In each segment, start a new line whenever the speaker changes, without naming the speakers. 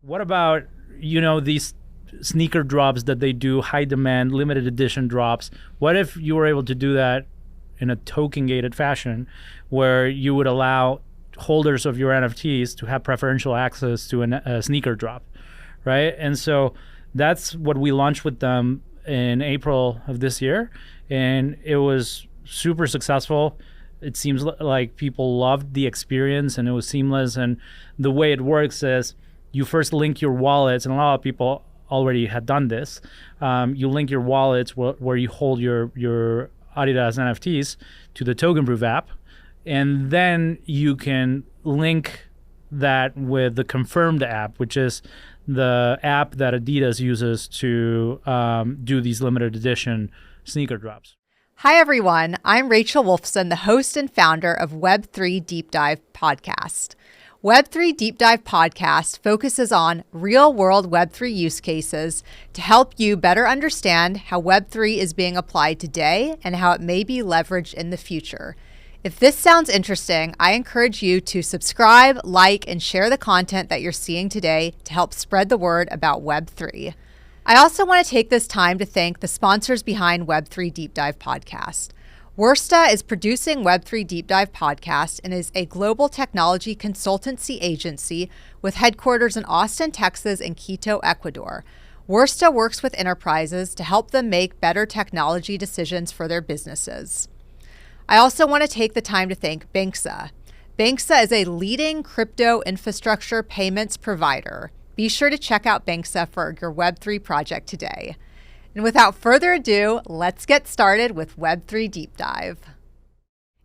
What about, these sneaker drops that they do, high demand, limited edition drops? What if you were able to do that in a token gated fashion where you would allow holders of your NFTs to have preferential access to a sneaker drop, right? And so that's what we launched with them in April of this year. And it was super successful. It seems like people loved the experience and it was seamless. And the way it works is you first link your wallets, and a lot of people already had done this. You link your wallets where you hold your Adidas NFTs to the Tokenproof app, and then you can link that with the Confirmed app, which is the app that Adidas uses to do these limited edition sneaker drops.
Hi, everyone. I'm Rachel Wolfson, the host and founder of Web3 Deep Dive Podcast. Web3 Deep Dive Podcast focuses on real-world Web3 use cases to help you better understand how Web3 is being applied today and how it may be leveraged in the future. If this sounds interesting, I encourage you to subscribe, like, and share the content that you're seeing today to help spread the word about Web3. I also want to take this time to thank the sponsors behind Web3 Deep Dive Podcast. Worsta is producing Web3 Deep Dive Podcast and is a global technology consultancy agency with headquarters in Austin, Texas, and Quito, Ecuador. Worsta works with enterprises to help them make better technology decisions for their businesses. I also want to take the time to thank Banksa. Banksa is a leading crypto infrastructure payments provider. Be sure to check out Banksa for your Web3 project today. And without further ado, let's get started with Web3 Deep Dive.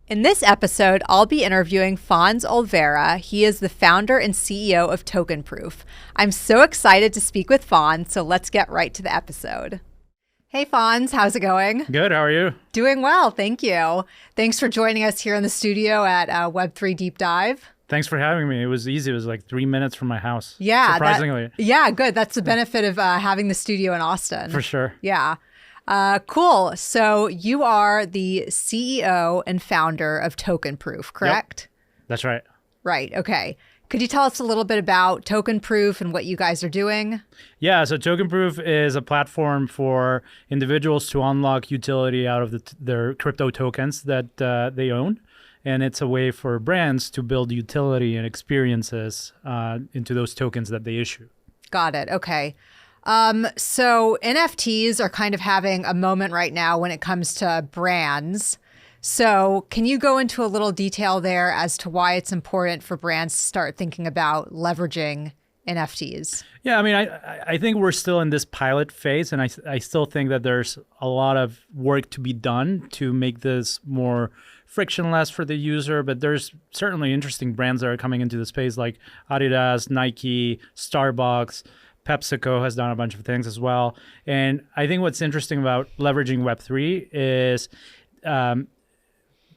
In this episode, I'll be interviewing Fonz Olvera. He is the founder and CEO of Tokenproof. I'm so excited to speak with Fonz, so let's get right to the episode. Hey Fonz, how's it going?
Good, how are you?
Doing well, thank you. Thanks for joining us here in the studio at Web3 Deep Dive.
Thanks for having me. It was easy. It was like 3 minutes from my house.
Yeah.
Surprisingly.
Good. That's the benefit of having the studio in Austin.
For sure.
Yeah. Cool. So you are the CEO and founder of Tokenproof, correct?
Yep. That's right.
Right. Okay. Could you tell us a little bit about Tokenproof and what you guys are doing?
Yeah, so Tokenproof is a platform for individuals to unlock utility out of their crypto tokens that they own. And it's a way for brands to build utility and experiences into those tokens that they issue. Got
it. Okay. So NFTs are kind of having a moment right now when it comes to brands. So can you go into a little detail there as to why it's important for brands to start thinking about leveraging NFTs?
Yeah, I mean, I think we're still in this pilot phase, and I still think that there's a lot of work to be done to make this more frictionless for the user, but there's certainly interesting brands that are coming into the space like Adidas, Nike, Starbucks, PepsiCo has done a bunch of things as well. And I think what's interesting about leveraging Web3 is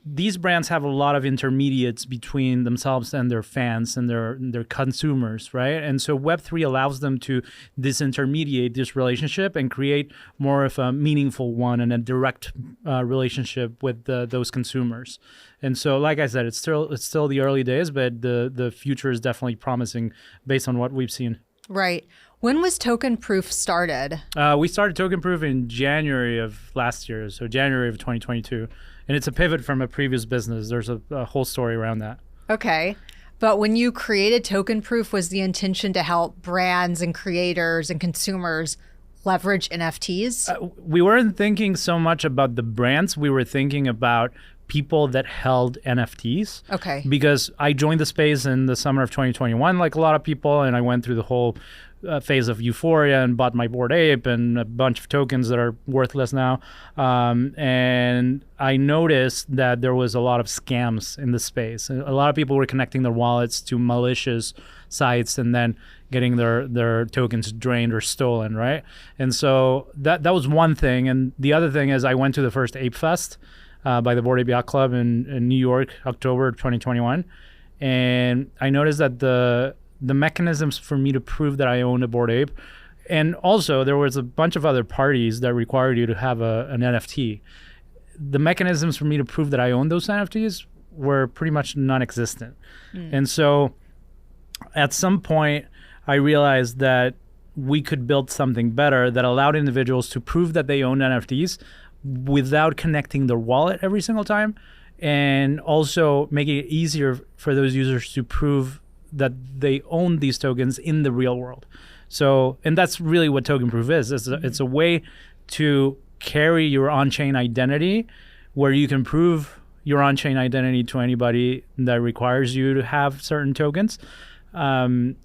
these brands have a lot of intermediates between themselves and their fans and their consumers, right? And so Web3 allows them to disintermediate this relationship and create more of a meaningful one and a direct relationship with those consumers. And so, like I said, it's still the early days, but the future is definitely promising based on what we've seen.
Right. When was Tokenproof started?
We started Tokenproof in January of last year, so January of 2022. And it's a pivot from a previous business. There's a whole story around that.
Okay. But when you created Tokenproof, was the intention to help brands and creators and consumers leverage NFTs?
We weren't thinking so much about the brands. We were thinking about people that held NFTs.
Okay.
Because I joined the space in the summer of 2021, like a lot of people, and I went through the whole phase of euphoria and bought my Bored Ape and a bunch of tokens that are worthless now. And I noticed that there was a lot of scams in the space. A lot of people were connecting their wallets to malicious sites and then getting their tokens drained or stolen, right? And so that was one thing. And the other thing is I went to the first Ape Fest by the Bored Ape Yacht Club in New York, October 2021. And I noticed that the mechanisms for me to prove that I owned a Bored Ape, and also there was a bunch of other parties that required you to have an NFT. The mechanisms for me to prove that I owned those NFTs were pretty much non-existent. And so at some point, I realized that we could build something better that allowed individuals to prove that they own NFTs without connecting their wallet every single time, and also making it easier for those users to prove that they own these tokens in the real world. So, and that's really what Tokenproof is. It's a way to carry your on-chain identity where you can prove your on-chain identity to anybody that requires you to have certain tokens,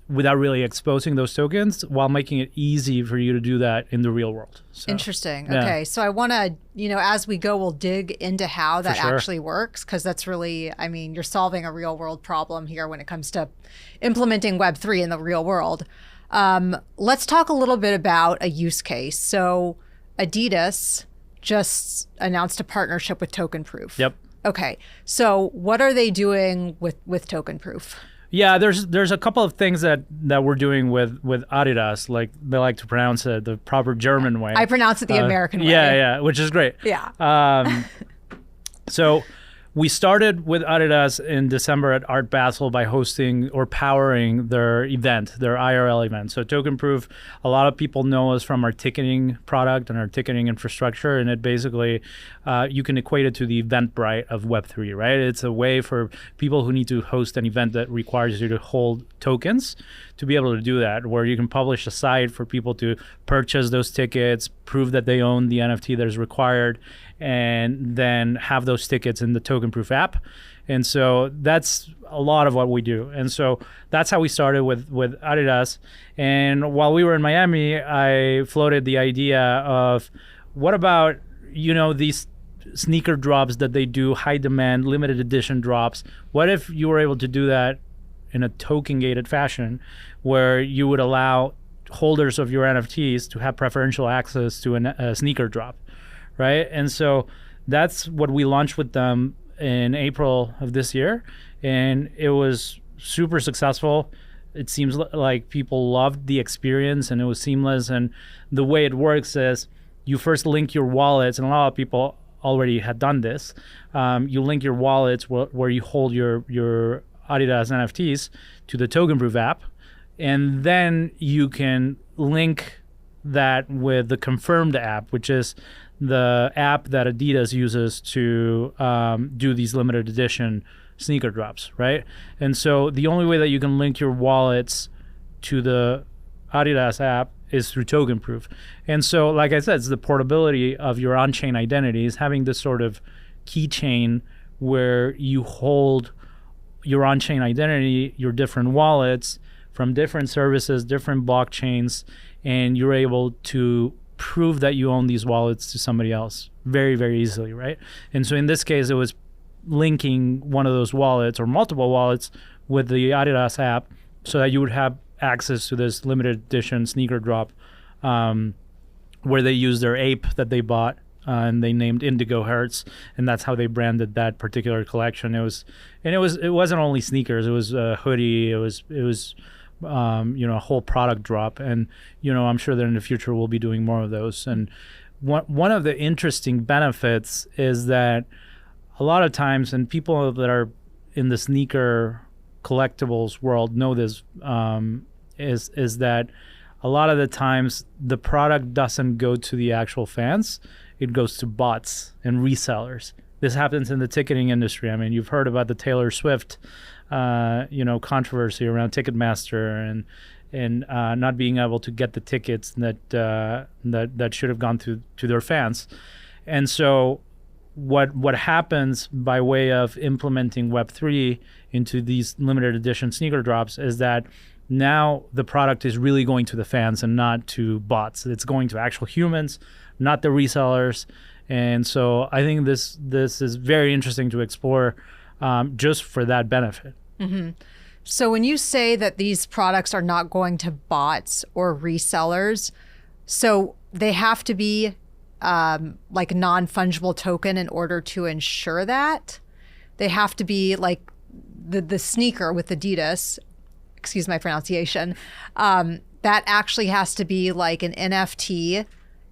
without really exposing those tokens, while making it easy for you to do that in the real world. So,
interesting.
yeah.
Okay. So I want to, as we go, we'll dig into how that actually works, because that's really, you're solving a real world problem here when it comes to implementing Web3 in the real world. Let's talk a little bit about a use case. So Adidas just announced a partnership with Tokenproof.
Yep.
Okay. So what are they doing with Tokenproof?
Yeah, there's a couple of things that we're doing with Adidas, like they like to pronounce it the proper German way.
I pronounce it the American way.
Yeah, which is great.
Yeah.
So we started with Adidas in December at Art Basel by hosting or powering their event, their IRL event. So Tokenproof, a lot of people know us from our ticketing product and our ticketing infrastructure, and it basically, you can equate it to the Eventbrite of Web3, right? It's a way for people who need to host an event that requires you to hold tokens to be able to do that, where you can publish a site for people to purchase those tickets, prove that they own the NFT that is required, and then have those tickets in the Tokenproof app. And so that's a lot of what we do. And so that's how we started with Adidas. And while we were in Miami, I floated the idea of, what about, these sneaker drops that they do, high demand, limited edition drops? What if you were able to do that in a token gated fashion, where you would allow holders of your NFTs to have preferential access to a sneaker drop? Right. And so that's what we launched with them in April of this year. And it was super successful. It seems like people loved the experience, and it was seamless. And the way it works is you first link your wallets, and a lot of people already had done this. You link your wallets where you hold your Adidas NFTs to the Tokenproof app. And then you can link that with the Confirmed app, which is the app that Adidas uses to do these limited edition sneaker drops, right? And so the only way that you can link your wallets to the Adidas app is through Tokenproof. And so, like I said, it's the portability of your on-chain identities, having this sort of keychain where you hold your on-chain identity, your different wallets from different services, different blockchains, and you're able to prove that you own these wallets to somebody else very, very easily, right? And so in this case, it was linking one of those wallets or multiple wallets with the Adidas app so that you would have access to this limited edition sneaker drop, where they use their ape that they bought, and they named Indigo Hertz, and that's how they branded that particular collection. It wasn't only sneakers, it was a hoodie, it was a whole product drop. And I'm sure that in the future we'll be doing more of those. And one of the interesting benefits is that a lot of times, and people that are in the sneaker collectibles world know this, is that a lot of the times the product doesn't go to the actual fans, it goes to bots and resellers. This happens in the ticketing industry. I mean, you've heard about the Taylor Swift controversy around Ticketmaster and not being able to get the tickets that should have gone to their fans. And so what happens by way of implementing Web3 into these limited edition sneaker drops is that now the product is really going to the fans and not to bots. It's going to actual humans, not the resellers. And so I think this is very interesting to explore, just for that benefit.
Mm-hmm. So when you say that these products are not going to bots or resellers, so they have to be like a non-fungible token in order to ensure that? They have to be like the sneaker with Adidas, excuse my pronunciation, that actually has to be like an NFT,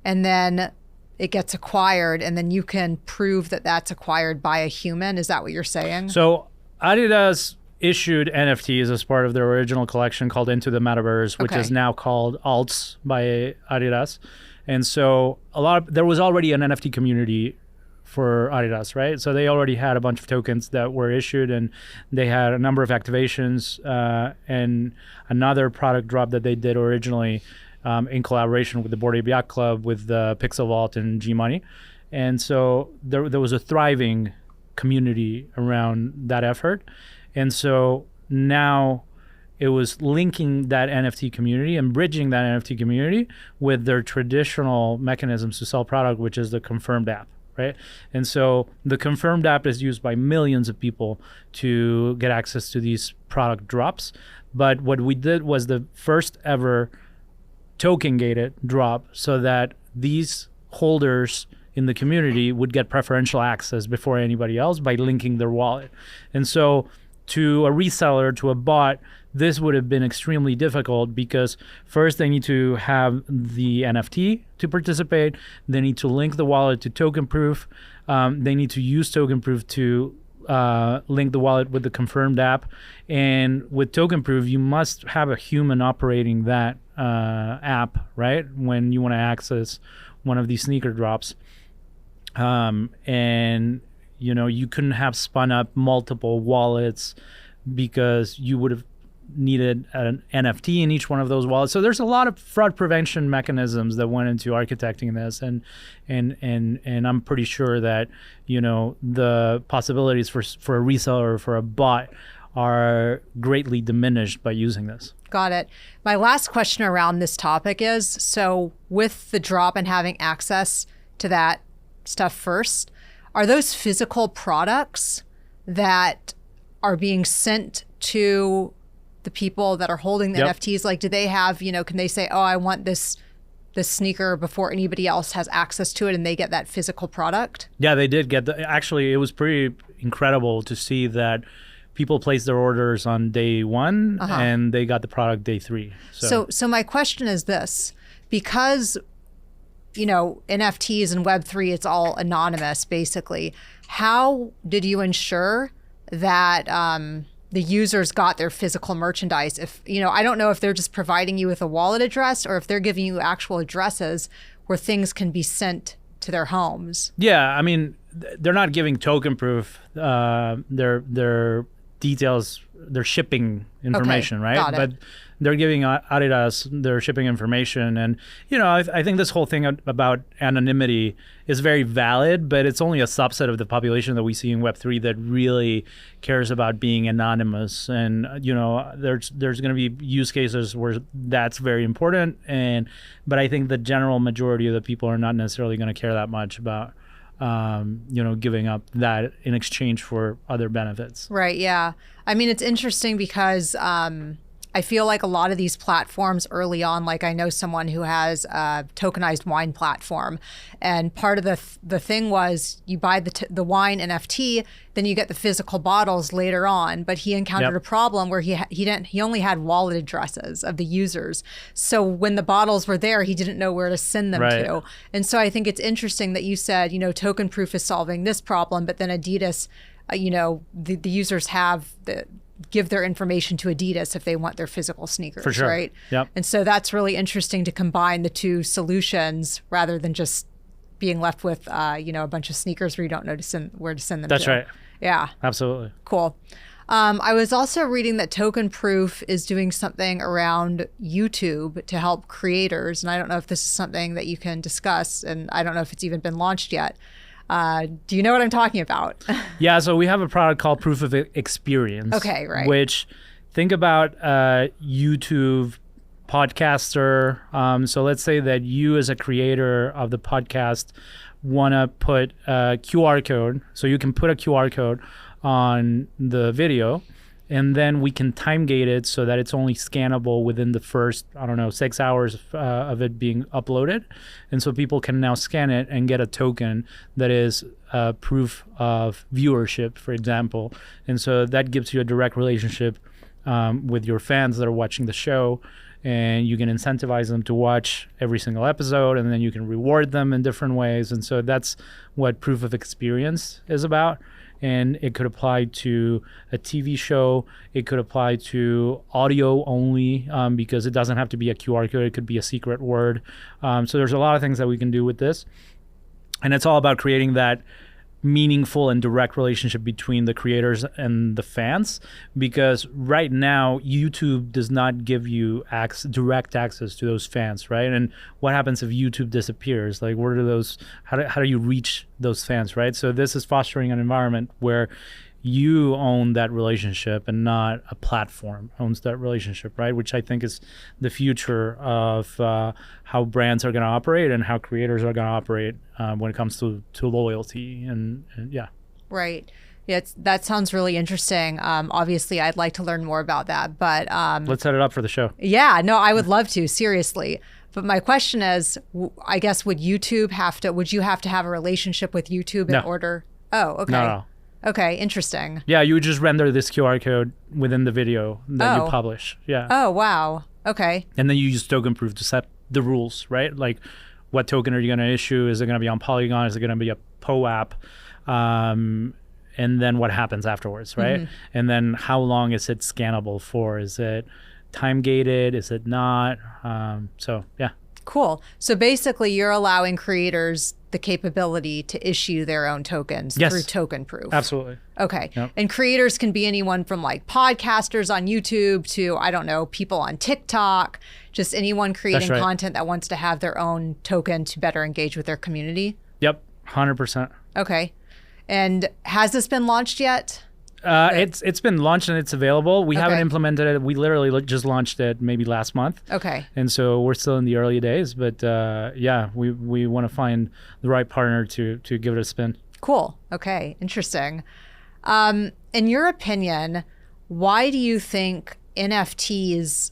and then it gets acquired, and then you can prove that that's acquired by a human. Is that what you're saying?
So Adidas issued NFTs as part of their original collection called Into the Metaverse, which is now called Alts by Adidas. And so there was already an NFT community for Adidas, right? So they already had a bunch of tokens that were issued, and they had a number of activations and another product drop that they did originally in collaboration with the Bored Ape Yacht Club, with the Pixel Vault and G Money. And so there was a thriving community around that effort. And so now it was linking that NFT community and bridging that NFT community with their traditional mechanisms to sell product, which is the Confirmed app. Right? And so the Confirmed app is used by millions of people to get access to these product drops. But what we did was the first ever token gated drop, so that these holders in the community would get preferential access before anybody else by linking their wallet. And so to a reseller, to a bot, this would have been extremely difficult, because first they need to have the NFT to participate. They need to link the wallet to Tokenproof. They need to use Tokenproof to link the wallet with the Confirmed app. And with Tokenproof, you must have a human operating that app, right? When you want to access one of these sneaker drops. And you couldn't have spun up multiple wallets, because you would have needed an NFT in each one of those wallets. So there's a lot of fraud prevention mechanisms that went into architecting this, and I'm pretty sure that the possibilities for a reseller or for a bot are greatly diminished by using this.
Got it. My last question around this topic is, so with the drop and having access to that stuff first, are those physical products that are being sent to the people that are holding the NFTs? Like, do they have, can they say, oh, I want this sneaker before anybody else has access to it, and they get that physical product? Yeah,
they did get actually, it was pretty incredible to see that people placed their orders on day one and they got the product day 3.
So my question is this, because NFTs and Web3, it's all anonymous basically. How did you ensure that the users got their physical merchandise? If I don't know if they're just providing you with a wallet address, or if they're giving you actual addresses where things can be sent to their homes.
Yeah, I mean, they're not giving Tokenproof their details, their shipping information, right?
Got it.
But they're giving Adidas their shipping information. And, I think this whole thing about anonymity is very valid, but it's only a subset of the population that we see in Web3 that really cares about being anonymous. And, there's going to be use cases where that's very important. But I think the general majority of the people are not necessarily going to care that much about giving up that in exchange for other benefits.
Right. Yeah. I mean, it's interesting because I feel like a lot of these platforms early on, like I know someone who has a tokenized wine platform, and part of the thing was you buy the wine NFT, then you get the physical bottles later on. But he encountered a problem where he only had wallet addresses of the users. So when the bottles were there, he didn't know where to send them to. And so I think it's interesting that you said, Tokenproof is solving this problem, but then Adidas, the users give their information to Adidas if they want their physical sneakers,
for sure.
Right?
Yep.
And so that's really interesting to combine the two solutions rather than just being left with, a bunch of sneakers where you don't know where to send them
That's
to.
right.
Yeah.
Absolutely.
Cool. I was also reading that Tokenproof is doing something around YouTube to help creators. And I don't know if this is something that you can discuss, and I don't know if it's even been launched yet. Do you know what I'm talking about?
Yeah, so we have a product called Proof of Experience.
Okay, right.
Which, think about YouTube podcaster. So let's say that you as a creator of the podcast want to put a QR code. So you can put a QR code on the video, and then we can time gate it so that it's only scannable within the first, 6 hours of it being uploaded. And so people can now scan it and get a token that is proof of viewership, for example. And so that gives you a direct relationship with your fans that are watching the show, and you can incentivize them to watch every single episode, and then you can reward them in different ways. And so that's what Proof of Experience is about. and it could apply to a TV show. It could apply to audio only, because it doesn't have to be a QR code. It could be a secret word. So there's a lot of things that we can do with this. And it's all about creating that meaningful and direct relationship between the creators and the fans, because right now YouTube does not give you direct access to those fans, right? And what happens if YouTube disappears? Like, where do those, how do you reach those fans, right? So this is fostering an environment where you own that relationship and not a platform owns that relationship, right? Which I think is the future of how brands are going to operate and how creators are going to operate when it comes to loyalty and yeah.
Right. Yeah, that sounds really interesting. Obviously, I'd like to learn more about that, but
let's set it up for the show.
Yeah, no, I would love to, seriously. But my question is, I guess, would you have to have a relationship with YouTube in order? Oh, okay.
No.
Okay, interesting.
Yeah, you would just render this QR code within the video that you publish. Yeah.
Oh, wow. Okay.
And then you use Tokenproof to set the rules, right? Like, what token are you going to issue? Is it going to be on Polygon? Is it going to be a POAP? And then what happens afterwards, right? Mm-hmm. And then how long is it scannable for? Is it time gated? Is it not? So, yeah.
Cool. So basically, you're allowing creators the capability to issue their own tokens through Tokenproof.
Absolutely.
Okay.
Yep.
And creators can be anyone from like podcasters on YouTube to, I don't know, people on TikTok, just anyone creating content that wants to have their own token to better engage with their community.
Yep. 100%.
Okay. And has this been launched yet?
It's been launched and it's available. We haven't implemented it. We literally just launched it maybe last month.
Okay.
And so we're still in the early days, but yeah, we want to find the right partner to give it a spin.
Cool. Okay. Interesting. In your opinion, why do you think NFTs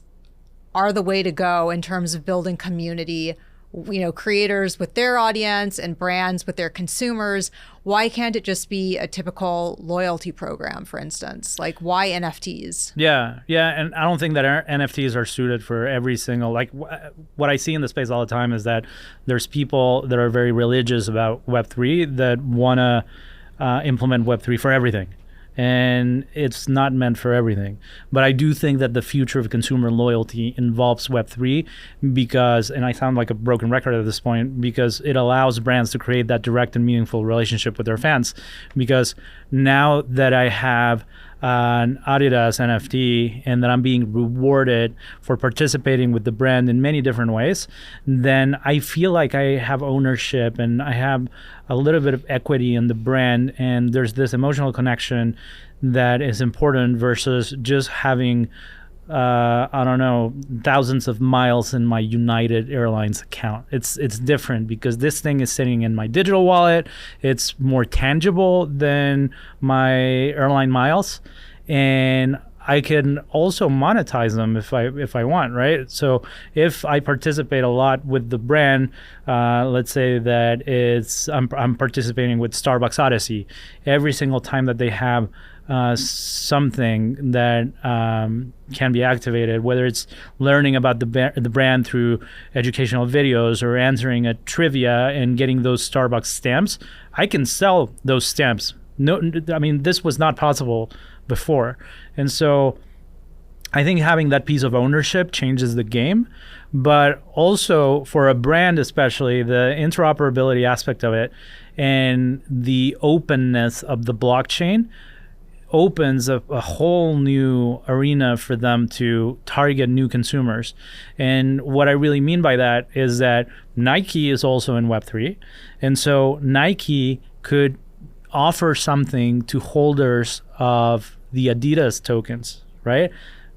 are the way to go in terms of building community? You know, creators with their audience and brands with their consumers. Why can't it just be a typical loyalty program, for instance? Like, why NFTs?
Yeah. And I don't think that our NFTs are suited for every single, like, what I see in the space all the time is that there's people that are very religious about Web3 that want to implement Web3 for everything. And it's not meant for everything. But I do think that the future of consumer loyalty involves Web3 because, and I sound like a broken record at this point, because it allows brands to create that direct and meaningful relationship with their fans. Because now that I have an Adidas NFT and that I'm being rewarded for participating with the brand in many different ways, then I feel like I have ownership and I have a little bit of equity in the brand, and there's this emotional connection that is important versus just having I don't know, thousands of miles in my United Airlines account. It's different because this thing is sitting in my digital wallet. It's more tangible than my airline miles, and I can also monetize them if I want, right? So if I participate a lot with the brand, let's say that I'm participating with Starbucks Odyssey, every single time that they have something that can be activated, whether it's learning about the brand through educational videos or answering a trivia and getting those Starbucks stamps, I can sell those stamps. No, I mean, this was not possible before. And so I think having that piece of ownership changes the game, but also for a brand, especially the interoperability aspect of it and the openness of the blockchain opens a whole new arena for them to target new consumers. And what I really mean by that is that Nike is also in Web3. And so Nike could offer something to holders of the Adidas tokens, right?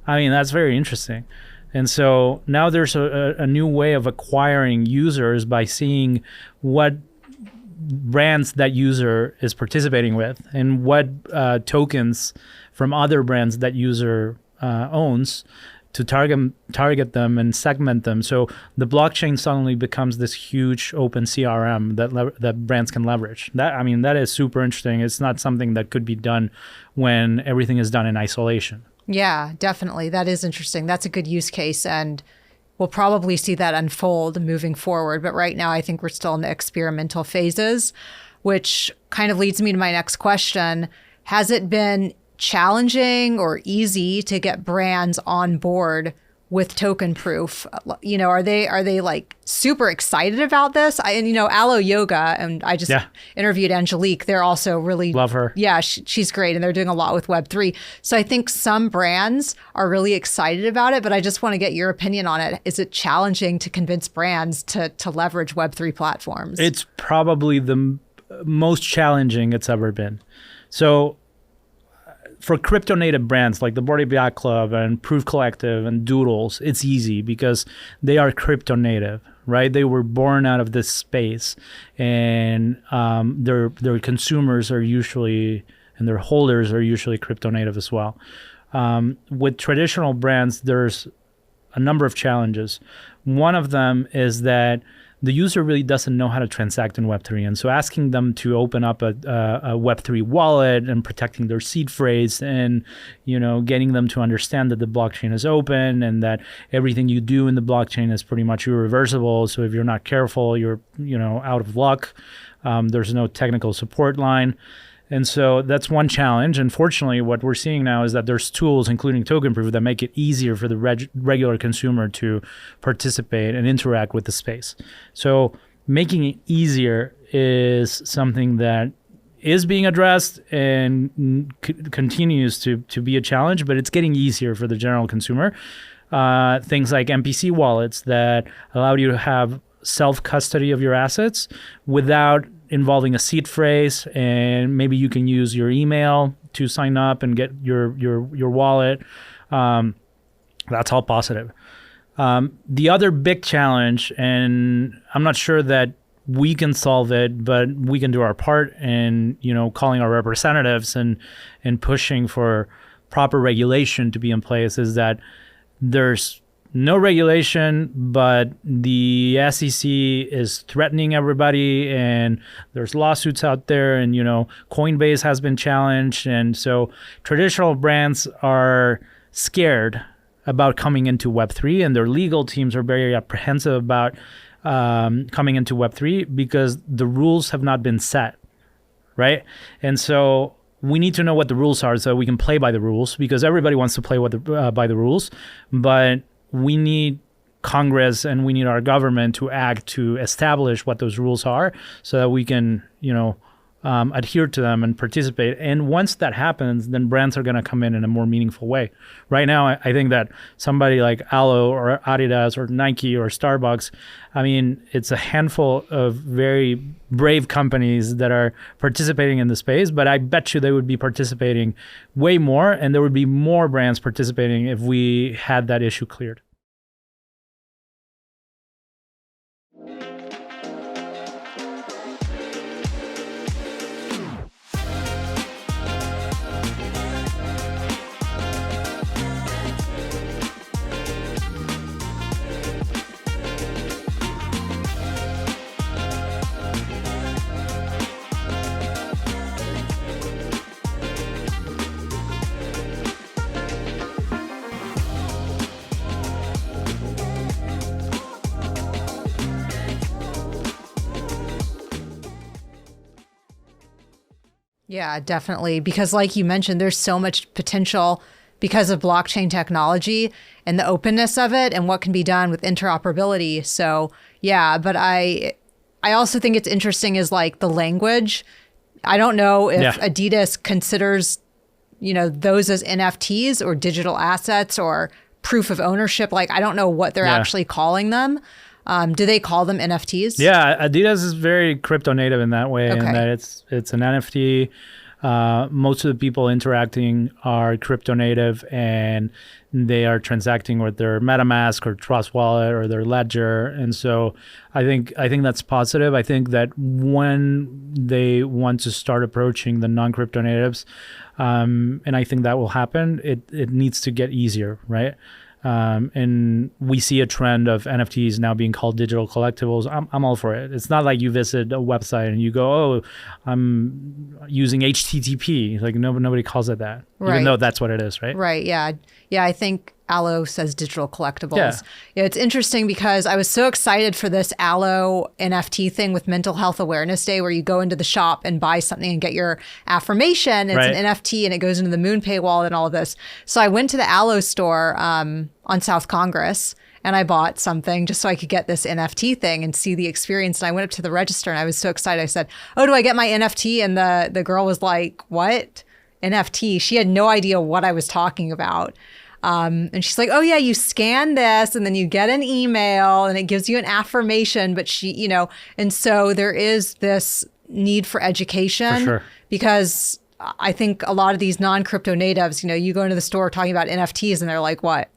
I mean, that's very interesting. And so now there's a new way of acquiring users by seeing what brands that user is participating with and what tokens from other brands that user owns to target them and segment them. So the blockchain suddenly becomes this huge open CRM that brands can leverage. That is super interesting. It's not something that could be done when everything is done in isolation.
Yeah, definitely. That is interesting. That's a good use case, and we'll probably see that unfold moving forward. But right now, I think we're still in the experimental phases. which kind of leads me to my next question. Has it been challenging or easy to get brands on board with Tokenproof? Are they like super excited about this? Aloe Yoga, and I just interviewed Angelique. They're also really
love her.
Yeah, she's great, and they're doing a lot with Web3. So I think some brands are really excited about it, but I just want to get your opinion on it. Is it challenging to convince brands to leverage Web3 platforms?
It's probably the most challenging it's ever been. So for crypto native brands like the Bored Ape Yacht Club and Proof Collective and Doodles, it's easy because they are crypto native, right? They were born out of this space, and their consumers are usually, and their holders are usually crypto native as well. With traditional brands, there's a number of challenges. One of them is that the user really doesn't know how to transact in Web3. And so asking them to open up a Web3 wallet and protecting their seed phrase and, getting them to understand that the blockchain is open and that everything you do in the blockchain is pretty much irreversible. So if you're not careful, you're, out of luck. There's no technical support line. And so that's one challenge. And fortunately, what we're seeing now is that there's tools, including Tokenproof, that make it easier for the regular consumer to participate and interact with the space. So making it easier is something that is being addressed and continues to be a challenge, but it's getting easier for the general consumer. Things like MPC wallets that allow you to have self-custody of your assets without involving a seed phrase, and maybe you can use your email to sign up and get your wallet. That's all positive. The other big challenge, and I'm not sure that we can solve it, but we can do our part in calling our representatives and pushing for proper regulation to be in place, is that there's no regulation, but the SEC is threatening everybody, and there's lawsuits out there, and Coinbase has been challenged, and so traditional brands are scared about coming into Web3, and their legal teams are very apprehensive about coming into Web3 because the rules have not been set, right? And so we need to know what the rules are so we can play by the rules, because everybody wants to play by the rules, but we need Congress and we need our government to act to establish what those rules are so that we can, adhere to them and participate. And once that happens, then brands are going to come in a more meaningful way. Right now, I think that somebody like Aloe or Adidas or Nike or Starbucks, it's a handful of very brave companies that are participating in the space, but I bet you they would be participating way more, and there would be more brands participating if we had that issue cleared.
Yeah, definitely. Because like you mentioned, there's so much potential because of blockchain technology and the openness of it and what can be done with interoperability. So yeah, but I also think it's interesting is like the language. I don't know if Adidas considers, those as NFTs or digital assets or proof of ownership. Like, I don't know what they're actually calling them. Do they call them NFTs?
Yeah, Adidas is very crypto native in that way,
Okay.
and that it's an NFT. Most of the people interacting are crypto native, and they are transacting with their MetaMask or Trust Wallet or their Ledger, and so I think that's positive. I think that when they want to start approaching the non-crypto natives, and I think that will happen, it needs to get easier, right? And we see a trend of NFTs now being called digital collectibles. I'm all for it. It's not like you visit a website and you go, oh, I'm using HTTP. Like nobody calls it that,
Right.
even though that's what it is, right?
Right. Yeah. Yeah. I think Aloe says digital collectibles.
Yeah.
Yeah, it's interesting because I was so excited for this Aloe NFT thing with Mental Health Awareness Day, where you go into the shop and buy something and get your affirmation. It's an NFT and it goes into the MoonPay wallet and all of this. So I went to the Aloe store on South Congress and I bought something just so I could get this NFT thing and see the experience. And I went up to the register and I was so excited. I said, "Oh, do I get my NFT?" And the girl was like, "What? NFT?" She had no idea what I was talking about. And she's like, "Oh yeah, you scan this and then you get an email and it gives you an affirmation." But she, and so there is this need for education.
For sure.
Because I think a lot of these non-crypto natives, you go into the store talking about NFTs and they're like, "What?"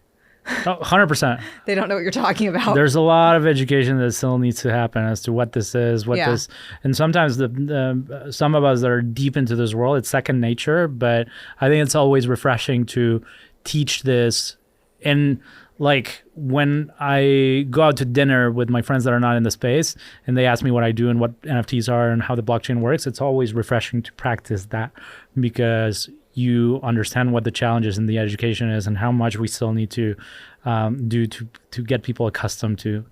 100%.
They don't know what you're talking about.
There's a lot of education that still needs to happen as to what this is, this, and sometimes some of us that are deep into this world, it's second nature, but I think it's always refreshing to teach this. And like when I go out to dinner with my friends that are not in the space and they ask me what I do and what NFTs are and how the blockchain works, it's always refreshing to practice that, because you understand what the challenges in the education is and how much we still need to do to get people accustomed to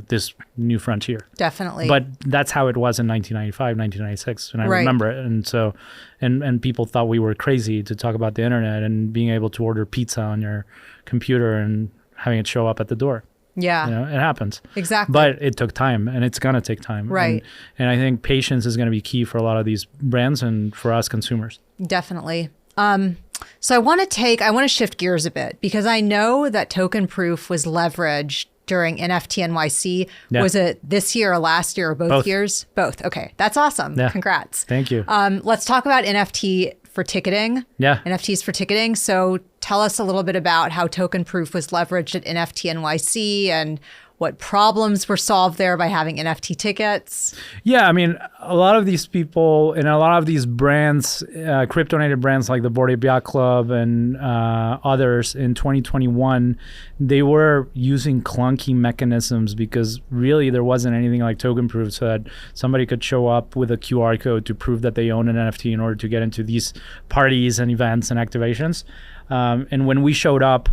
this new frontier.
Definitely.
But that's how it was in 1995, 1996, and I remember it. And so, and people thought we were crazy to talk about the internet and being able to order pizza on your computer and having it show up at the door.
Yeah.
It happens.
Exactly.
But it took time, and it's going to take time.
Right.
And I think patience is going to be key for a lot of these brands and for us consumers.
Definitely. So I want to shift gears a bit, because I know that Tokenproof was leveraged during NFTNYC. Yeah. Was it this year or last year or both years? Both. Okay. That's awesome. Yeah. Congrats.
Thank you.
Let's talk about NFT for ticketing.
Yeah.
NFTs for ticketing. So tell us a little bit about how Tokenproof was leveraged at NFTNYC and what problems were solved there by having NFT tickets.
Yeah, I mean, a lot of these people and a lot of these brands, crypto native brands like the Bored Ape Yacht Club and others in 2021, they were using clunky mechanisms because really there wasn't anything like Tokenproof, so that somebody could show up with a QR code to prove that they own an NFT in order to get into these parties and events and activations. And when we showed up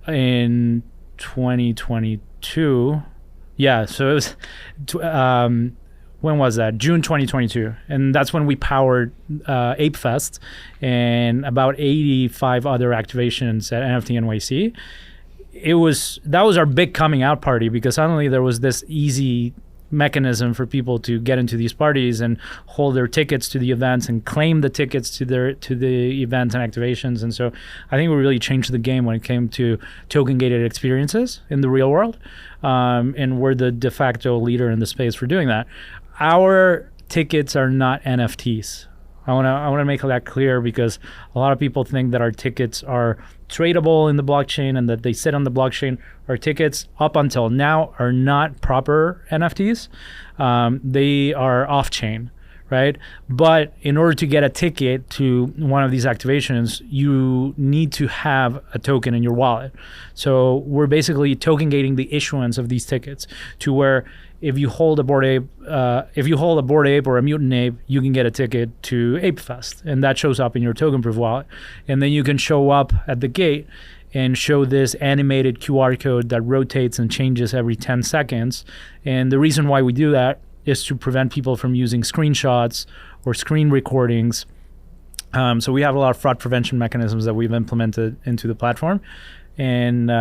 in 2022, so it was when was that? June 2022, and that's when we powered Ape Fest and about 85 other activations at NFTNYC. That was our big coming out party, because suddenly there was this easy mechanism for people to get into these parties and hold their tickets to the events and claim the tickets to the events and activations. And so I think we really changed the game when it came to token gated experiences in the real world, and we're the de facto leader in the space for doing that. Our tickets are not NFTs. I want to make that clear, because a lot of people think that our tickets are tradable in the blockchain and that they sit on the blockchain. Our tickets up until now are not proper NFTs. They are off-chain, right? But in order to get a ticket to one of these activations, you need to have a token in your wallet. So we're basically token gating the issuance of these tickets to where if you hold a Bored Ape, or a Mutant Ape, you can get a ticket to Ape Fest, and that shows up in your Tokenproof wallet. And then you can show up at the gate and show this animated QR code that rotates and changes every 10 seconds. And the reason why we do that is to prevent people from using screenshots or screen recordings. So we have a lot of fraud prevention mechanisms that we've implemented into the platform. And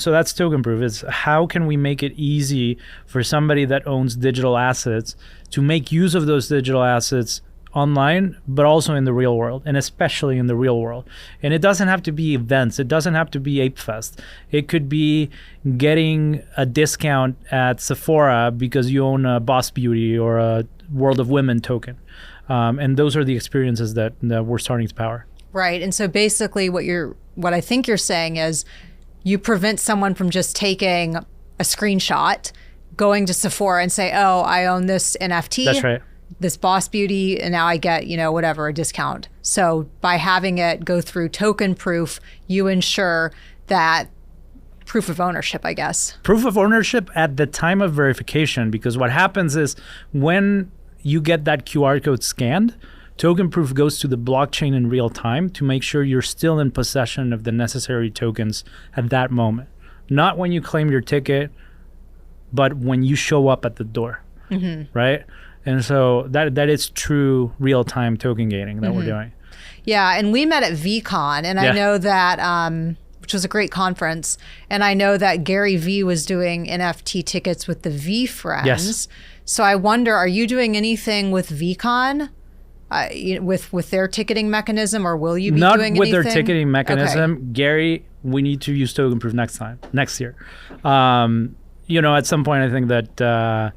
so that's Tokenproof. It's how can we make it easy for somebody that owns digital assets to make use of those digital assets online, but also in the real world, and especially in the real world. And it doesn't have to be events. It doesn't have to be Ape Fest. It could be getting a discount at Sephora because you own a Boss Beauty or a World of Women token. And those are the experiences that we're starting to power.
Right. And so basically what I think you're saying is you prevent someone from just taking a screenshot, going to Sephora and say, "Oh, I own this NFT.
That's right.
This Boss Beauty, and now I get, a discount." So by having it go through Tokenproof, you ensure that proof of ownership, I guess.
Proof of ownership at the time of verification, because what happens is when you get that QR code scanned Tokenproof goes to the blockchain in real time to make sure you're still in possession of the necessary tokens at that moment. Not when you claim your ticket, but when you show up at the door, right? And so that is true real-time token gating that we're doing.
Yeah, and we met at VCon, and I know that, which was a great conference, and I know that Gary V was doing NFT tickets with the V Friends.
Yes.
So I wonder, are you doing anything with VCon? With their ticketing mechanism, or will you be doing anything?
Not with their ticketing mechanism.
Okay.
Gary, we need to use Tokenproof next year. At some point, I think that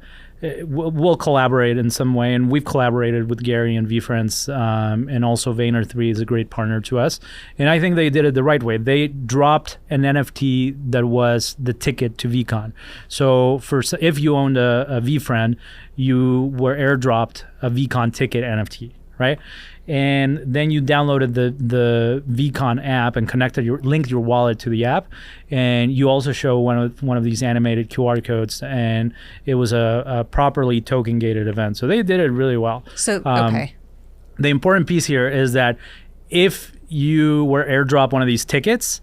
we'll collaborate in some way, and we've collaborated with Gary and VFriends, and also Vayner3 is a great partner to us. And I think they did it the right way. They dropped an NFT that was the ticket to VCon. So if you owned a VFriend, you were airdropped a VCon ticket NFT, right? And then you downloaded the VCon app and linked your wallet to the app, and you also show one of these animated QR codes, and it was a properly token gated event. So they did it really well.
So okay.
The important piece here is that if you were airdropped one of these tickets,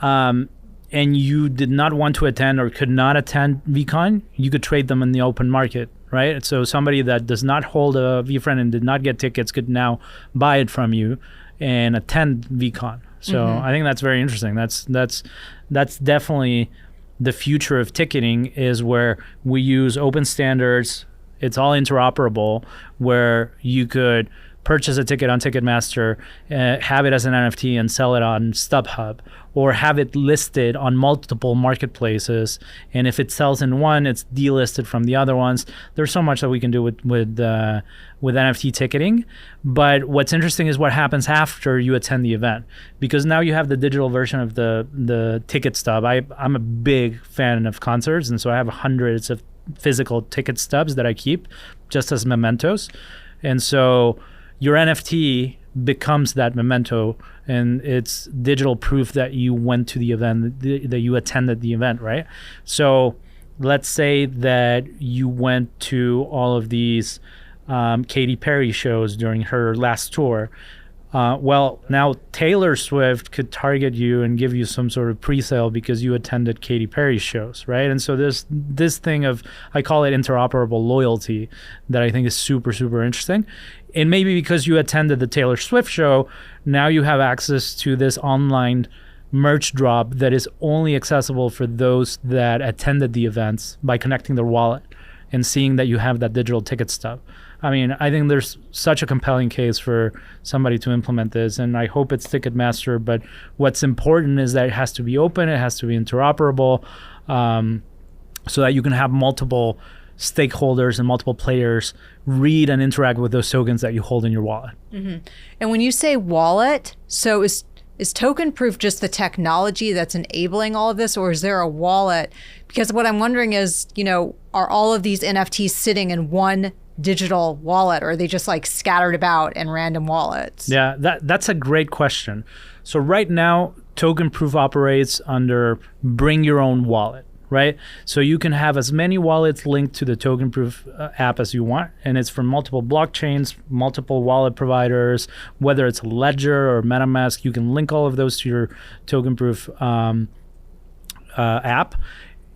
and you did not want to attend or could not attend VCon, you could trade them in the open market. Right, so somebody that does not hold a VFriend and did not get tickets could now buy it from you and attend VCon. So I think that's very interesting. That's definitely the future of ticketing, is where we use open standards. It's all interoperable, where you could purchase a ticket on Ticketmaster, have it as an NFT and sell it on StubHub, or have it listed on multiple marketplaces. And if it sells in one, it's delisted from the other ones. There's so much that we can do with NFT ticketing. But what's interesting is what happens after you attend the event, because now you have the digital version of the ticket stub. I'm a big fan of concerts, and so I have hundreds of physical ticket stubs that I keep just as mementos. And so your NFT becomes that memento, and it's digital proof that you went to the event, that you attended the event, right? So let's say that you went to all of these Katy Perry shows during her last tour. Well, now Taylor Swift could target you and give you some sort of pre-sale because you attended Katy Perry's shows, right? And so there's this thing of, I call it interoperable loyalty, that I think is super, super interesting. And maybe because you attended the Taylor Swift show, now you have access to this online merch drop that is only accessible for those that attended the events by connecting their wallet and seeing that you have that digital ticket stub. I mean, I think there's such a compelling case for somebody to implement this, and I hope it's Ticketmaster. But what's important is that it has to be open, it has to be interoperable, so that you can have multiple stakeholders and multiple players read and interact with those tokens that you hold in your wallet.
And when you say wallet, so is Tokenproof just the technology that's enabling all of this, or is there a wallet? Because what I'm wondering is, are all of these NFTs sitting in one digital wallet, or are they just like scattered about in random wallets?
Yeah, that's a great question. So right now, Tokenproof operates under bring your own wallet, right? So you can have as many wallets linked to the Tokenproof app as you want, and it's from multiple blockchains, multiple wallet providers, whether it's Ledger or MetaMask. You can link all of those to your Tokenproof app.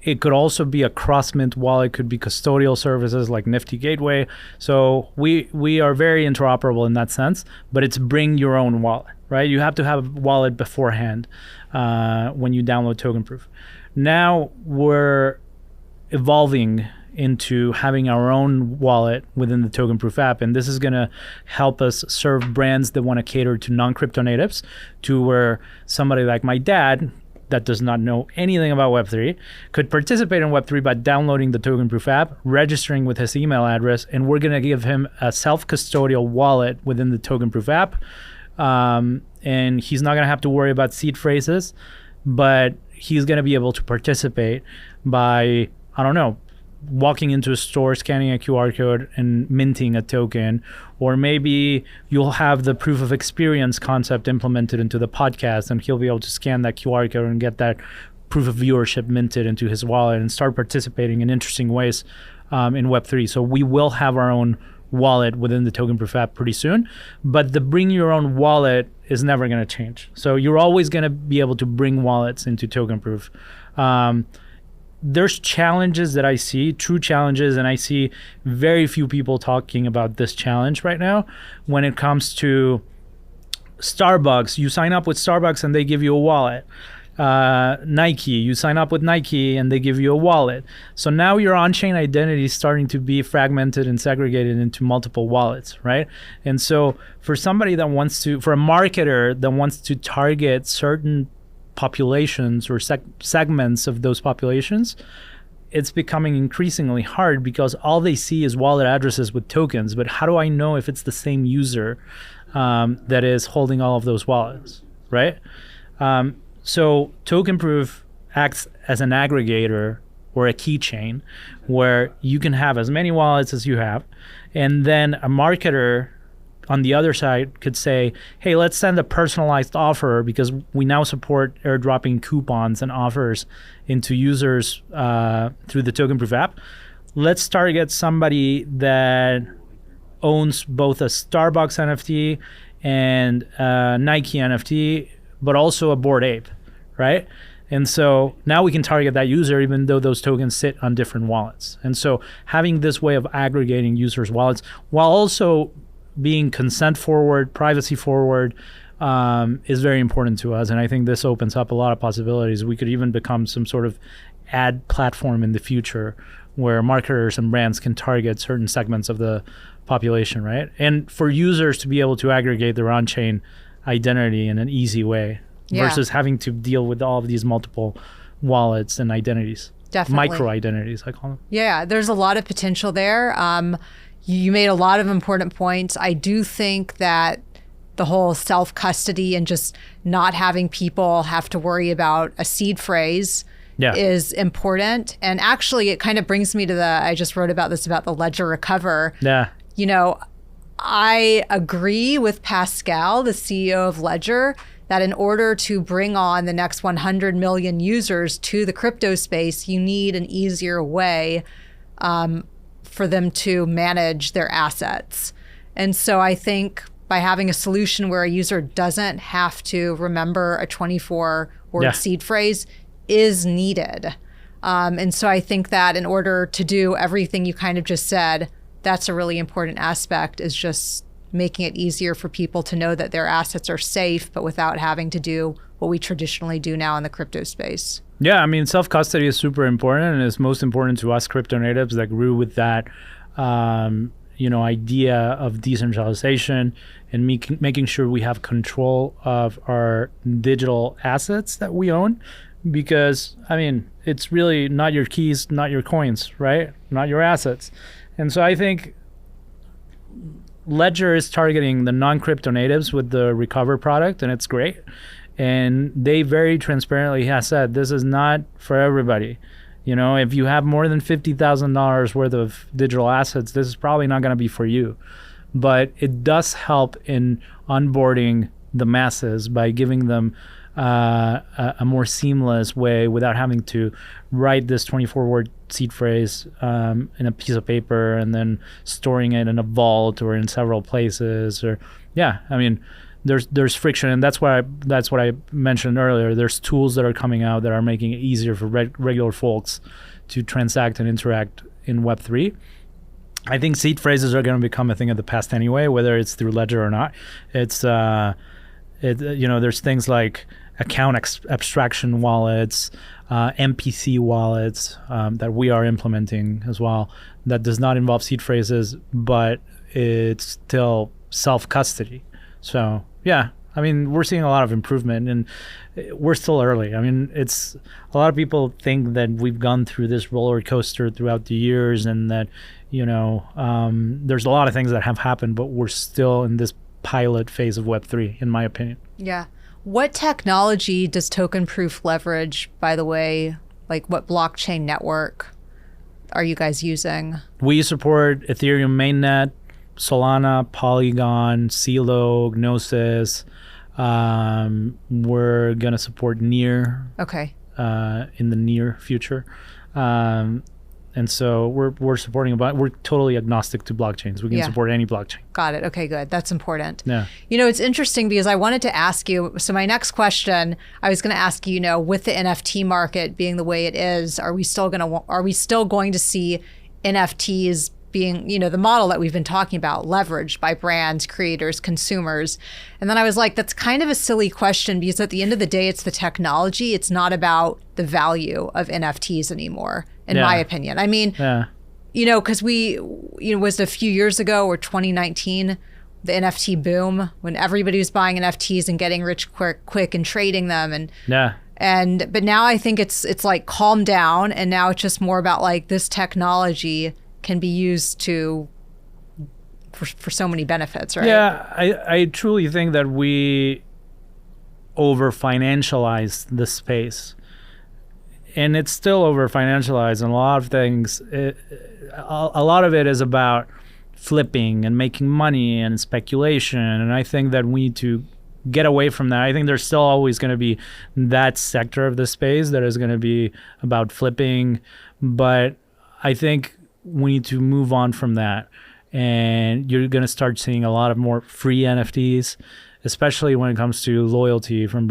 It could also be a cross-mint wallet, could be custodial services like Nifty Gateway. So we are very interoperable in that sense, but it's bring your own wallet, right? You have to have a wallet beforehand when you download Tokenproof. Now we're evolving into having our own wallet within the Tokenproof app, and this is going to help us serve brands that want to cater to non-crypto natives, to where somebody like my dad that does not know anything about Web3 could participate in Web3 by downloading the Tokenproof app, registering with his email address, and we're going to give him a self-custodial wallet within the Tokenproof app. And he's not going to have to worry about seed phrases, but he's going to be able to participate by, walking into a store, scanning a QR code and minting a token. Or maybe you'll have the proof of experience concept implemented into the podcast, and he'll be able to scan that QR code and get that proof of viewership minted into his wallet and start participating in interesting ways in Web3. So we will have our own wallet within the Tokenproof app pretty soon. But the bring your own wallet is never going to change. So you're always going to be able to bring wallets into Tokenproof. There's challenges that I see, true challenges, and I see very few people talking about this challenge right now when it comes to Starbucks. You sign up with Starbucks and they give you a wallet. Nike, you sign up with Nike and they give you a wallet. So now your on-chain identity is starting to be fragmented and segregated into multiple wallets, right? And so for somebody that wants to, for a marketer that wants to target certain populations or segments of those populations, it's becoming increasingly hard because all they see is wallet addresses with tokens. But how do I know if it's the same user that is holding all of those wallets, right? So Tokenproof acts as an aggregator or a keychain where you can have as many wallets as you have. And then a marketer on the other side could say, hey, let's send a personalized offer because we now support airdropping coupons and offers into users through the Tokenproof app. Let's target somebody that owns both a Starbucks NFT and a Nike NFT, but also a Bored Ape, right? And so now we can target that user even though those tokens sit on different wallets. And so having this way of aggregating users' wallets while also being consent forward, privacy forward, is very important to us. And I think this opens up a lot of possibilities. We could even become some sort of ad platform in the future where marketers and brands can target certain segments of the population, right? And for users to be able to aggregate their on-chain identity in an easy way versus having to deal with all of these multiple wallets and identities.
Definitely.
Micro identities, I call them.
Yeah, there's a lot of potential there. You made a lot of important points. I do think that the whole self-custody and just not having people have to worry about a seed phrase is important. And actually, it kind of brings me to I just wrote about this, about the Ledger Recover.
Yeah.
You know, I agree with Pascal, the CEO of Ledger, that in order to bring on the next 100 million users to the crypto space, you need an easier way for them to manage their assets. And so I think by having a solution where a user doesn't have to remember a 24-word seed phrase is needed. And so I think that in order to do everything you kind of just said, that's a really important aspect, is just making it easier for people to know that their assets are safe, but without having to do what we traditionally do now in the crypto space. Yeah,
I mean, self-custody is super important, and it's most important to us crypto natives that grew with that, idea of decentralization and making sure we have control of our digital assets that we own. Because, I mean, it's really not your keys, not your coins, right? Not your assets. And so I think Ledger is targeting the non-crypto natives with the Recover product, and it's great. And they very transparently have said this is not for everybody. You know, if you have more than $50,000 worth of digital assets, this is probably not going to be for you. But it does help in onboarding the masses by giving them a more seamless way without having to write this 24-word seed phrase in a piece of paper and then storing it in a vault or in several places. Or I mean, there's friction, and that's what I mentioned earlier. There's tools that are coming out that are making it easier for regular folks to transact and interact in Web3. I think seed phrases are going to become a thing of the past anyway, whether it's through Ledger or not. It's there's things like account abstraction wallets, MPC wallets that we are implementing as well. That does not involve seed phrases, but it's still self-custody. So I mean, we're seeing a lot of improvement, and we're still early. I mean, it's a lot of people think that we've gone through this roller coaster throughout the years, and that there's a lot of things that have happened, but we're still in this pilot phase of Web3, in my opinion.
Yeah. What technology does Tokenproof leverage, by the way? Like, what blockchain network are you guys using?
We support Ethereum mainnet, Solana, Polygon, CeeLo, Gnosis. We're going to support Near
in
the near future. And so we're supporting we're totally agnostic to blockchains. We can support any blockchain.
Got it. Okay, good. That's important.
Yeah.
It's interesting because I wanted to ask you, so my next question, I was going to ask you, with the NFT market being the way it is, are we still going to see NFTs being, the model that we've been talking about, leveraged by brands, creators, consumers? And then I was like, that's kind of a silly question because at the end of the day, it's the technology. It's not about the value of NFTs anymore, in my opinion. I mean, because was it a few years ago or 2019, the NFT boom, when everybody was buying NFTs and getting rich quick and trading them. But now I think it's like calmed down, and now it's just more about like this technology can be used for so many benefits, right?
Yeah, I truly think that we over-financialized the space. And it's still over-financialized in a lot of things. A lot of it is about flipping and making money and speculation. And I think that we need to get away from that. I think there's still always going to be that sector of the space that is going to be about flipping. But I think we need to move on from that. And you're going to start seeing a lot of more free NFTs, especially when it comes to loyalty from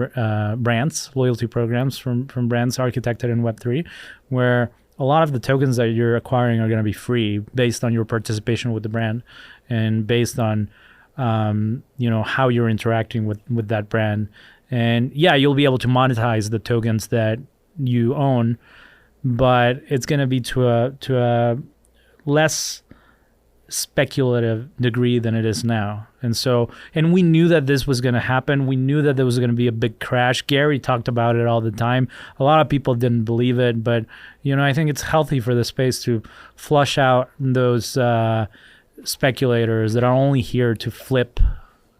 brands, loyalty programs from brands architected in Web3, where a lot of the tokens that you're acquiring are going to be free based on your participation with the brand and based on how you're interacting with that brand. And yeah, you'll be able to monetize the tokens that you own, but it's going to be to a less speculative degree than it is now. And we knew that this was going to happen. We knew that there was going to be a big crash. Gary talked about it all the time. A lot of people didn't believe it, but I think it's healthy for the space to flush out those speculators that are only here to flip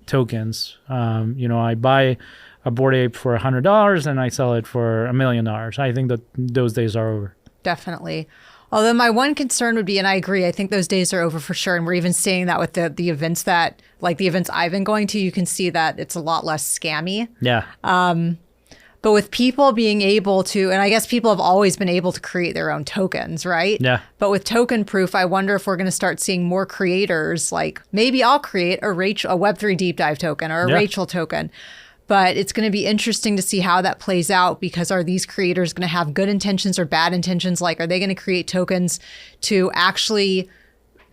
tokens. I buy a Bored Ape for $100 and I sell it for $1 million. I think that those days are over.
Definitely. Although my one concern would be, and I agree, I think those days are over for sure. And we're even seeing that with the events the events I've been going to, you can see that it's a lot less scammy.
Yeah.
But with people being able to, and I guess people have always been able to create their own tokens, right?
Yeah.
But with Tokenproof, I wonder if we're going to start seeing more creators, like maybe I'll create a Web3 deep dive token or a Rachel token. But it's going to be interesting to see how that plays out, because are these creators going to have good intentions or bad intentions? Like, are they going to create tokens to actually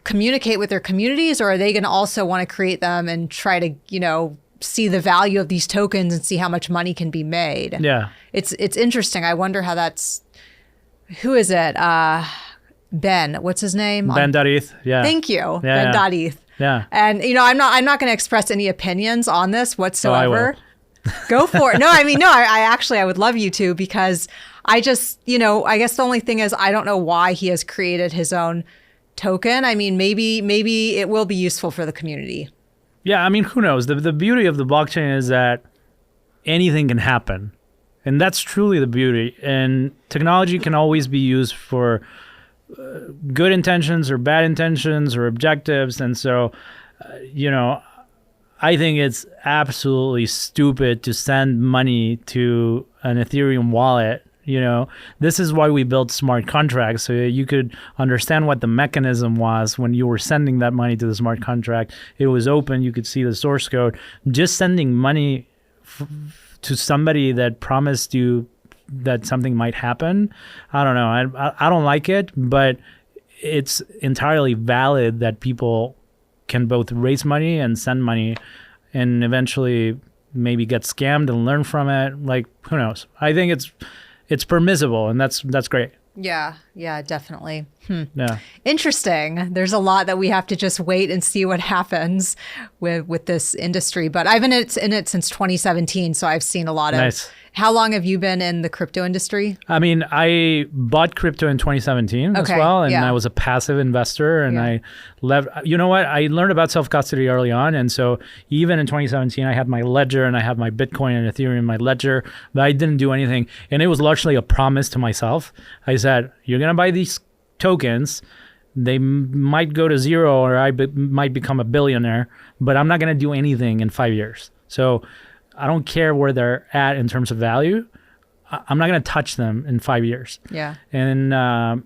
communicate with their communities, or are they going to also want to create them and try to, see the value of these tokens and see how much money can be made?
Yeah.
It's interesting. I wonder how who is it? Ben, what's his name?
Ben Darith. Yeah.
Thank you.
Yeah,
Ben Darith.
Yeah.
And, I'm not going to express any opinions on this whatsoever.
Oh, I will.
Go for it. I would love you to, because I just, I guess the only thing is I don't know why he has created his own token. I mean, maybe it will be useful for the community.
Yeah, who knows? The beauty of the blockchain is that anything can happen. And that's truly the beauty. And technology can always be used for good intentions or bad intentions or objectives. And so, I think it's absolutely stupid to send money to an Ethereum wallet. This is why we built smart contracts, so you could understand what the mechanism was when you were sending that money to the smart contract. It was open. You could see the source code. Just sending money to somebody that promised you that something might happen, I don't know. I don't like it, but it's entirely valid that people can both raise money and send money and eventually maybe get scammed and learn from it. Like, who knows? I think it's permissible, and that's great.
Yeah, definitely.
Yeah.
Interesting. There's a lot that we have to just wait and see what happens with this industry. But I've been in it since 2017, so I've seen a lot of.
Nice.
How long have you been in the crypto industry?
I bought crypto in 2017 as well, and I was a passive investor, and I left. You know what? I learned about self-custody early on, and so even in 2017, I had my ledger, and I had my Bitcoin and Ethereum in my ledger, but I didn't do anything, and it was largely a promise to myself. I said, you're going to buy these tokens, they might go to zero, or I might become a billionaire, but I'm not going to do anything in 5 years. So I don't care where they're at in terms of value. I'm not going to touch them in 5 years.
Yeah.
And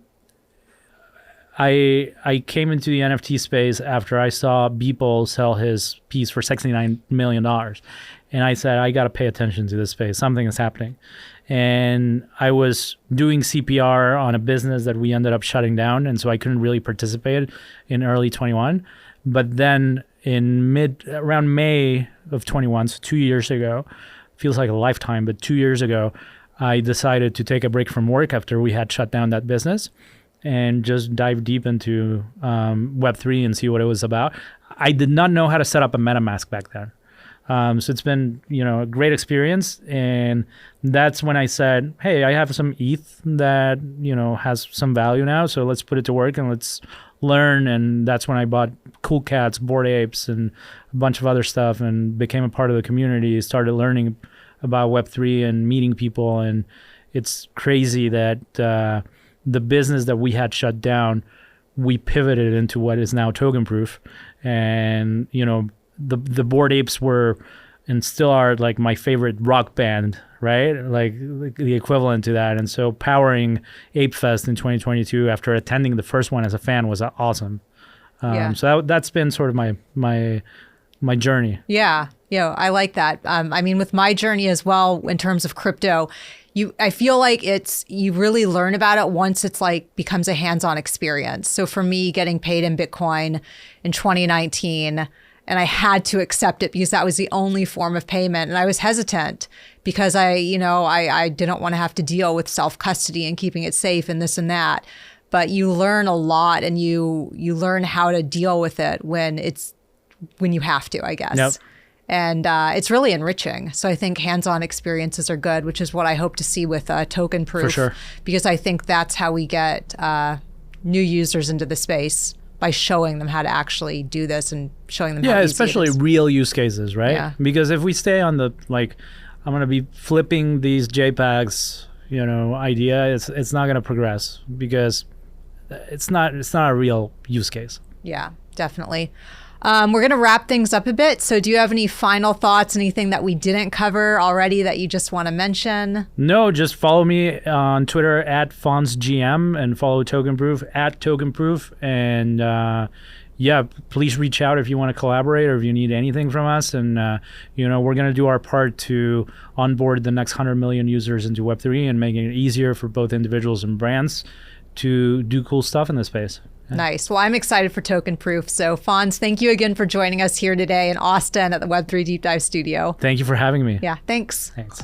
I came into the NFT space after I saw Beeple sell his piece for $69 million. And I said, I got to pay attention to this space. Something is happening. And I was doing CPR on a business that we ended up shutting down. And so I couldn't really participate in early 21. But then around May of 21, so 2 years ago, feels like a lifetime, but 2 years ago, I decided to take a break from work after we had shut down that business and just dive deep into Web3 and see what it was about. I did not know how to set up a MetaMask back then. So it's been, a great experience. And that's when I said, hey, I have some ETH that, has some value now. So let's put it to work and let's learn. And that's when I bought Cool Cats, Bored Apes, and a bunch of other stuff and became a part of the community, started learning about Web3 and meeting people. And it's crazy that the business that we had shut down, we pivoted into what is now Tokenproof. And, the Bored Apes were and still are like my favorite rock band, right? Like the equivalent to that. And so powering Ape Fest in 2022 after attending the first one as a fan was awesome. So that's been sort of my journey.
Yeah. I like that. With my journey as well, in terms of crypto, I feel like you really learn about it once it's like becomes a hands-on experience. So for me, getting paid in Bitcoin in 2019, and I had to accept it because that was the only form of payment. And I was hesitant because I didn't want to have to deal with self-custody and keeping it safe and this and that. But you learn a lot, and you learn how to deal with it when you have to, I guess.
Yep.
And it's really enriching. So I think hands-on experiences are good, which is what I hope to see with Tokenproof.
For sure.
Because I think that's how we get new users into the space, by showing them how to actually do this and showing them how easy it is.
Especially real use cases, right? Yeah. Because if we stay on the, I'm going to be flipping these JPEGs, idea, it's not going to progress because it's not a real use case.
Yeah, definitely. We're going to wrap things up a bit. So do you have any final thoughts, anything that we didn't cover already that you just want to mention?
No, just follow me on Twitter at FonzGM and follow Tokenproof at Tokenproof. And please reach out if you want to collaborate or if you need anything from us. And, we're going to do our part to onboard the next 100 million users into Web3 and making it easier for both individuals and brands to do cool stuff in this space. Yeah.
Nice. Well, I'm excited for Tokenproof. So, Fonz, thank you again for joining us here today in Austin at the Web3 Deep Dive Studio.
Thank you for having me.
Yeah, thanks.
Thanks.